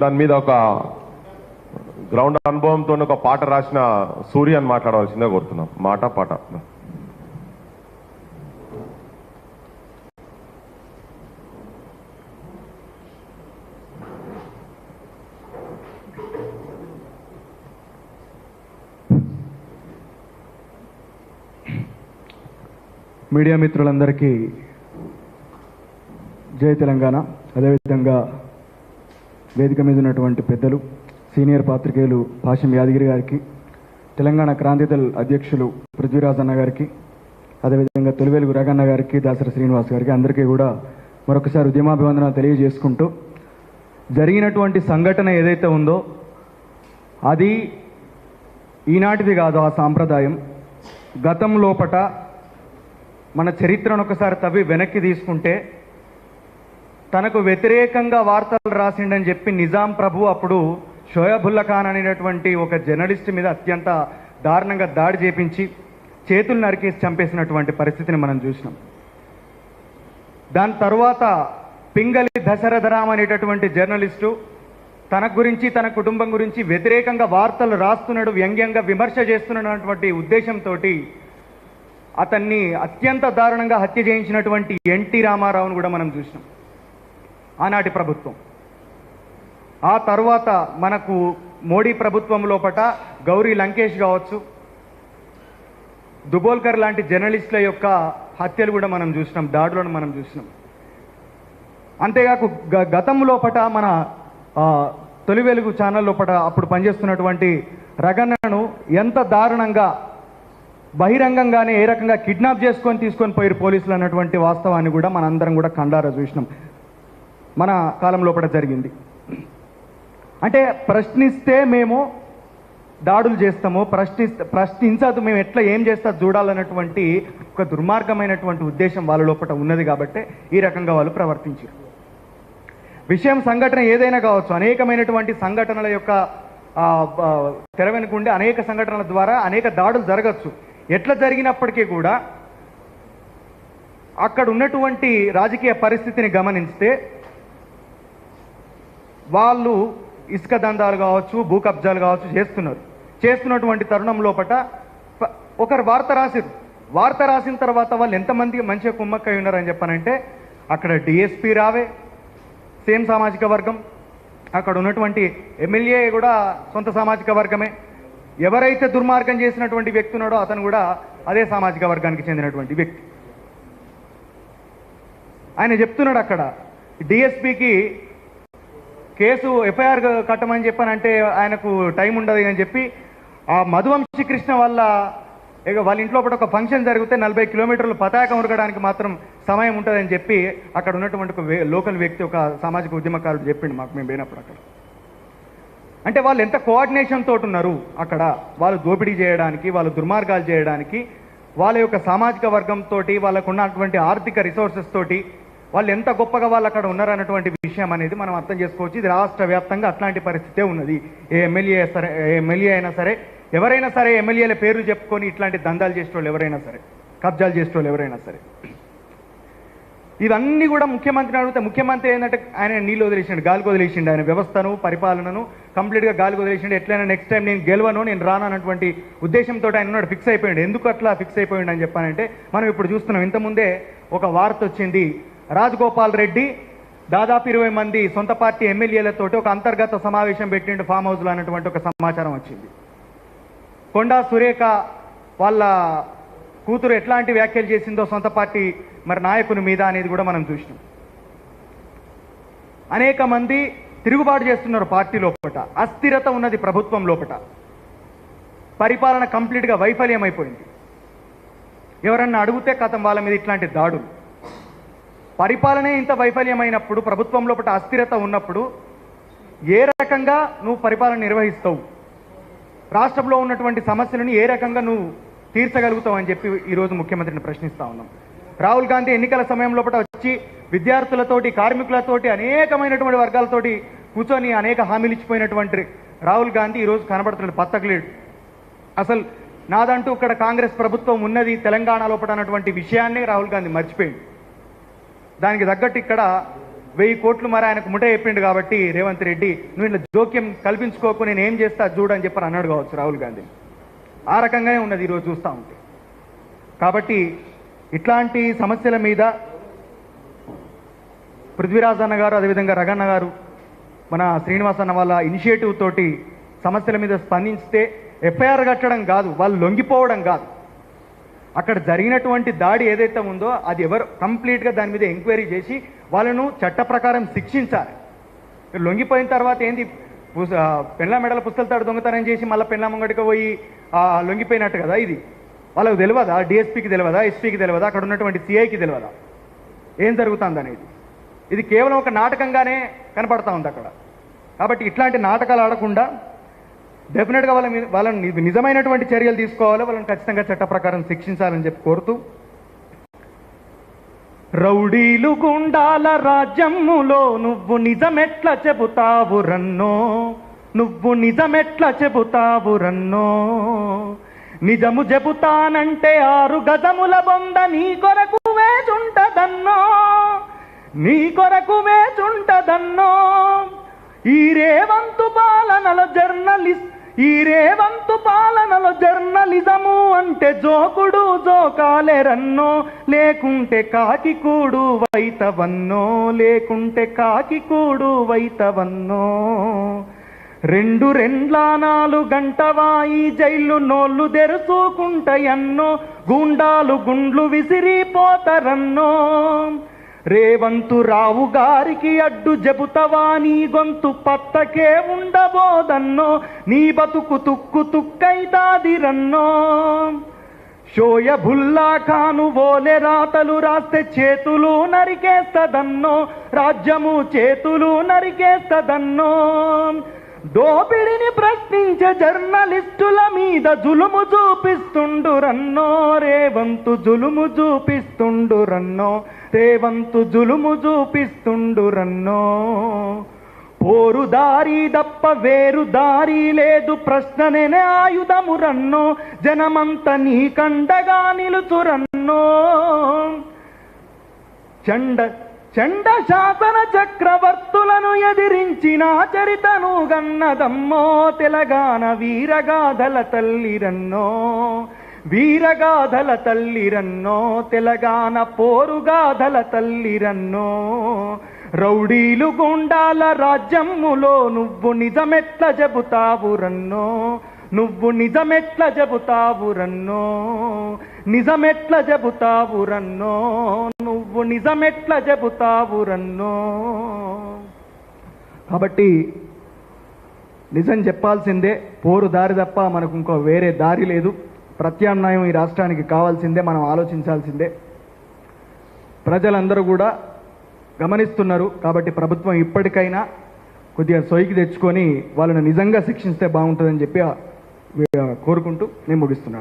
దాని మీద ఒక గ్రౌండ్ అనుభవంతో ఒక పాట రాసిన సూర్య అని మాట్లాడవలసిందే కోరుతున్నాం. మాట పాట. మీడియా మిత్రులందరికీ జై తెలంగాణ. అదేవిధంగా వేదిక మీద ఉన్నటువంటి పెద్దలు, సీనియర్ పాత్రికేయులు భాషం యాదగిరి గారికి, తెలంగాణ క్రాంతిదళ్ అధ్యక్షులు పృథ్వీరాజ్ అన్న గారికి, అదేవిధంగా తొలివేలుగు రగన్న గారికి, దాసరి శ్రీనివాస్ గారికి అందరికీ కూడా మరొకసారి ఉద్యమాభివందనాలు తెలియజేసుకుంటూ, జరిగినటువంటి సంఘటన ఏదైతే ఉందో అది ఈనాటిది కాదు. ఆ సాంప్రదాయం గతం లోపట మన చరిత్రను ఒకసారి తవ్వి వెనక్కి తీసుకుంటే తనకు వ్యతిరేకంగా వార్తలు రాసిండని చెప్పి నిజాం ప్రభు అప్పుడు షోయబుల్లా ఖాన్ అనేటటువంటి ఒక జర్నలిస్ట్ మీద అత్యంత దారుణంగా దాడి చేపించి చేతులు నరికేసి చంపేసినటువంటి పరిస్థితిని మనం చూసినాం. దాని తర్వాత పింగళి దశరథరామ్ అనేటటువంటి జర్నలిస్టు తన గురించి, తన కుటుంబం గురించి వ్యతిరేకంగా వార్తలు రాస్తున్నాడు, వ్యంగ్యంగా విమర్శ చేస్తున్నటువంటి ఉద్దేశంతో అతన్ని అత్యంత దారుణంగా హత్య చేయించినటువంటి ఎన్టీ రామారావును కూడా మనం చూసినాం ఆనాటి ప్రభుత్వం. ఆ తర్వాత మనకు మోడీ ప్రభుత్వం లోపట గౌరీ లంకేష్ కావచ్చు, దుబోల్కర్ లాంటి జర్నలిస్టుల యొక్క హత్యలు కూడా మనం చూసినాం, దాడులను మనం చూసినాం. అంతేకాక గతం లోపట మన తొలి వెలుగు ఛానల్ లోపట అప్పుడు పనిచేస్తున్నటువంటి రగన్నను ఎంత దారుణంగా బహిరంగంగానే ఏ రకంగా కిడ్నాప్ తీసుకొని పోయారు పోలీసులు అన్నటువంటి వాస్తవాన్ని కూడా మనందరం కూడా కండారా చూసినాం. మన కాలం లోపల జరిగింది. అంటే ప్రశ్నిస్తే మేము దాడులు చేస్తాము, ప్రశ్నించదు మేము ఎట్లా ఏం చేస్తా చూడాలన్నటువంటి ఒక దుర్మార్గమైనటువంటి ఉద్దేశం వాళ్ళ లోపల ఉన్నది కాబట్టి ఈ రకంగా వాళ్ళు ప్రవర్తించారు. విషయం సంఘటన ఏదైనా కావచ్చు, అనేకమైనటువంటి సంఘటనల యొక్క తెర వెనుకుండే అనేక సంఘటనల ద్వారా అనేక దాడులు జరగచ్చు. ఎట్లా జరిగినప్పటికీ కూడా అక్కడ ఉన్నటువంటి రాజకీయ పరిస్థితిని గమనిస్తే వాళ్ళు ఇసుక దందాలు కావచ్చు, భూ కబ్జాలు కావచ్చు చేస్తున్నటువంటి తరుణం లోపట ఒకరు వార్త రాసిన తర్వాత వాళ్ళు ఎంతమంది మంచిగా కుమ్మక్కై ఉన్నారని చెప్పానంటే అక్కడ డిఎస్పీ రావే సేమ్ సామాజిక వర్గం, అక్కడ ఉన్నటువంటి ఎమ్మెల్యే కూడా సొంత సామాజిక వర్గమే, ఎవరైతే దుర్మార్గం చేసినటువంటి వ్యక్తి ఉన్నాడో అతను కూడా అదే సామాజిక వర్గానికి చెందినటువంటి వ్యక్తి. ఆయన చెప్తున్నాడు అక్కడ డిఎస్పీకి కేసు ఎఫ్ఐఆర్ కట్టమని చెప్పానంటే ఆయనకు టైం ఉండదు అని చెప్పి ఆ మధువంశీ కృష్ణ వాళ్ళ ఇంట్లో ఒక ఫంక్షన్ జరిగితే 40 కిలోమీటర్లు పతాకం ఉరకడానికి మాత్రం సమయం ఉంటుందని చెప్పి అక్కడ ఉన్నటువంటి ఒక లోకల్ వ్యక్తి, ఒక సామాజిక ఉద్యమకారుడు చెప్పిండు మాకు మేము పోయినప్పుడు. అక్కడ అంటే వాళ్ళు ఎంత కోఆర్డినేషన్ తోటి ఉన్నారు అక్కడ, వాళ్ళు దోపిడీ చేయడానికి, వాళ్ళు దుర్మార్గాలు చేయడానికి, వాళ్ళ యొక్క సామాజిక వర్గంతో, వాళ్ళకు ఉన్నటువంటి ఆర్థిక రిసోర్సెస్ తోటి వాళ్ళు ఎంత గొప్పగా వాళ్ళు అక్కడ ఉన్నారన్నటువంటి విషయం అనేది మనం అర్థం చేసుకోవచ్చు. ఇది రాష్ట్ర వ్యాప్తంగా అట్లాంటి పరిస్థితే ఉన్నది. ఏ ఎమ్మెల్యే అయినా సరే, ఎవరైనా సరే ఎమ్మెల్యేల పేర్లు చెప్పుకొని ఇట్లాంటి దందాలు చేసేటోళ్ళు ఎవరైనా సరే, కబ్జాలు చేసేటోళ్ళు ఎవరైనా సరే, ఇవన్నీ కూడా ముఖ్యమంత్రిని అడిగితే ముఖ్యమంత్రి ఏంటంటే ఆయన నీళ్ళు వదిలేసిండు, గాలికి వదిలేసిండు, ఆయన వ్యవస్థను పరిపాలనను కంప్లీట్గా గాలికి వదిలేసిండు. ఎట్లయినా నెక్స్ట్ టైం నేను గెలవను, నేను రాను అన్నటువంటి ఉద్దేశంతో ఆయన ఉన్నాడు, ఫిక్స్ అయిపోయాడు. ఎందుకు అట్లా ఫిక్స్ అయిపోయాడు అని చెప్పానంటే మనం ఇప్పుడు చూస్తున్నాం. ఇంతకుముందే ఒక వార్త వచ్చింది, రాజగోపాల్ రెడ్డి దాదాపు 20 మంది సొంత పార్టీ ఎమ్మెల్యేలతోటి ఒక అంతర్గత సమావేశం పెట్టిండు ఫామ్ హౌస్లో అన్నటువంటి ఒక సమాచారం వచ్చింది. కొండా సురేఖ వాళ్ళ కూతురు ఎట్లాంటి వ్యాఖ్యలు చేసిందో సొంత పార్టీ నాయకుని మీద అనేది కూడా మనం చూసినాం. అనేక మంది తిరుగుబాటు చేస్తున్నారు పార్టీ లోపట, అస్థిరత ఉన్నది ప్రభుత్వం లోపట, పరిపాలన కంప్లీట్గా వైఫల్యం అయిపోయింది. ఎవరన్నా అడిగితే కథం వాళ్ళ మీద ఇట్లాంటి దాడులు. పరిపాలనే ఇంత వైఫల్యమైనప్పుడు, ప్రభుత్వం లోపల అస్థిరత ఉన్నప్పుడు ఏ రకంగా నువ్వు పరిపాలన నిర్వహిస్తావు, రాష్ట్రంలో ఉన్నటువంటి సమస్యలను ఏ రకంగా నువ్వు తీర్చగలుగుతావు అని చెప్పి ఈరోజు ముఖ్యమంత్రిని ప్రశ్నిస్తూ ఉన్నాం. రాహుల్ గాంధీ ఎన్నికల సమయం లోపల వచ్చి విద్యార్థులతోటి, కార్మికులతోటి, అనేకమైనటువంటి వర్గాలతోటి కూర్చొని అనేక హామీలు ఇచ్చిపోయినటువంటి రాహుల్ గాంధీ ఈరోజు కనబడుతున్నాడు, పత్తకలేడు. అసలు నాదంటూ ఇక్కడ కాంగ్రెస్ ప్రభుత్వం ఉన్నది తెలంగాణ లోపల అన్నటువంటి విషయాన్ని రాహుల్ గాంధీ మర్చిపోయింది. దానికి తగ్గట్టు ఇక్కడ 1000 కోట్లు మరి ఆయనకు ముఠ చెప్పిండు కాబట్టి రేవంత్ రెడ్డి నువ్వు ఇట్లా జోక్యం కల్పించుకోకు, నేను ఏం చేస్తా చూడని చెప్పి అన్నాడు కావచ్చు రాహుల్ గాంధీ. ఆ రకంగానే ఉన్నది ఈరోజు చూస్తూ ఉంటే. కాబట్టి ఇట్లాంటి సమస్యల మీద పృథ్వీరాజ్ అన్న గారు, అదేవిధంగా రగన్న గారు, మన శ్రీనివాస్ అన్న వాళ్ళ ఇనిషియేటివ్ తోటి సమస్యల మీద స్పందించితే ఎఫ్ఐఆర్ కట్టడం కాదు, వాళ్ళు లొంగిపోవడం కాదు, అక్కడ జరిగినటువంటి దాడి ఏదైతే ఉందో అది ఎవరు కంప్లీట్గా దాని మీద ఎంక్వైరీ చేసి వాళ్ళను చట్ట ప్రకారం శిక్షించాలి. లొంగిపోయిన తర్వాత ఏంది పెళ్ళ మెడల పుస్తకాలు దొంగతనం చేసి మళ్ళీ పెళ్ళ ముంగడికి పోయి లొంగిపోయినట్టు కదా. ఇది వాళ్ళకు తెలియదా? డిఎస్పీకి తెలియదా? ఎస్పీకి తెలియదా? అక్కడ ఉన్నటువంటి సిఐకి తెలియదా ఏం జరుగుతుంది అనేది? ఇది కేవలం ఒక నాటకంగానే కనపడతా ఉంది అక్కడ. కాబట్టి ఇట్లాంటి నాటకాలు ఆడకుండా డెఫినెట్గా వాళ్ళని నిజమైనటువంటి చర్యలు తీసుకోవాలి, వాళ్ళని ఖచ్చితంగా చట్ట ప్రకారం శిక్షించాలని చెప్పి కోరుతూ, రౌడీలు గుండాల రాజ్యములో నువ్వు నిజమెట్లా చెబుతావు రన్నో, నువ్వు నిజమెట్లా చెబుతావు రన్నో, నిజము చెబుతానంటే 6 గజముల బొంద నీ కొరకు వేచుంటదన్నో, నీ కొరకు వేచుంటదన్నో. ఈ రేవంతు పాలనలో జర్నలిజము అంటే జోకుడు జోకాలే రన్నో, లేకుంటే కాకి కూడు వైతవన్నో, లేకుంటే కాకి కూడు వైతవన్నో. 2 రెండ్ల 4 గంటవా ఈ జైలు నోళ్ళు తెరుచుకుంటాయన్నో, గుండాలు గుండ్లు విసిరిపోతారన్నో. రేవంతు రావు గారికి అడ్డు చెబుతవా నీ గొంతు పత్తకే ఉండబోదన్నో, నీ బతుకు తుక్కు తుక్కైతాది రన్నో. షోయబుల్లా ఖాను ఓలే రాతలు రాస్తే చేతులు నరికేస్తదన్నో, రాజ్యము చేతులు నరికేస్తదన్నో. దోపిడిని ప్రశ్నించే జర్నలిస్టుల మీద జులుము చూపిస్తుండు రన్నో, రేవంతు జులుము చూపిస్తుండు రన్నో, రేవంతు జులుము చూపిస్తుండు రన్నో. పోరు దారి తప్ప వేరు దారి లేదు, ప్రశ్ననే ఆయుధము రన్నో, జనమంతా నీ కండగా నిలుచు రన్నో. చండ శాసన చక్రవర్తులను ఎదిరించిన చరితను గన్నదమ్మో, తెలంగాణ వీరగాథల తల్లిరన్నో, వీరగాథల తల్లిరన్నో, తెలంగాణ పోరుగాథల తల్లిరన్నో. రౌడీలు గుండాల రాజ్యములో నువ్వు నిజమెట్లా చెబుతావు రన్నో, నువ్వు నిజమెట్లా చెబుతావు రన్నో, నిజమెట్లా చెబుతావు రన్నో, నువ్వు నిజమెట్లా చెబుతావు రన్నో. కాబట్టి నిజం చెప్పాల్సిందే, పోరు దారి తప్ప మనకు ఇంకో వేరే దారి లేదు. ప్రత్యామ్నాయం ఈ రాష్ట్రానికి కావాల్సిందే, మనం ఆలోచించాల్సిందే. ప్రజలందరూ కూడా గమనిస్తున్నారు. కాబట్టి ప్రభుత్వం ఇప్పటికైనా కొద్దిగా సొయ్యికి తెచ్చుకొని వాళ్ళని నిజంగా శిక్షిస్తే బాగుంటుందని చెప్పి కోరుకుంటూ నేను ముగిస్తున్నాను.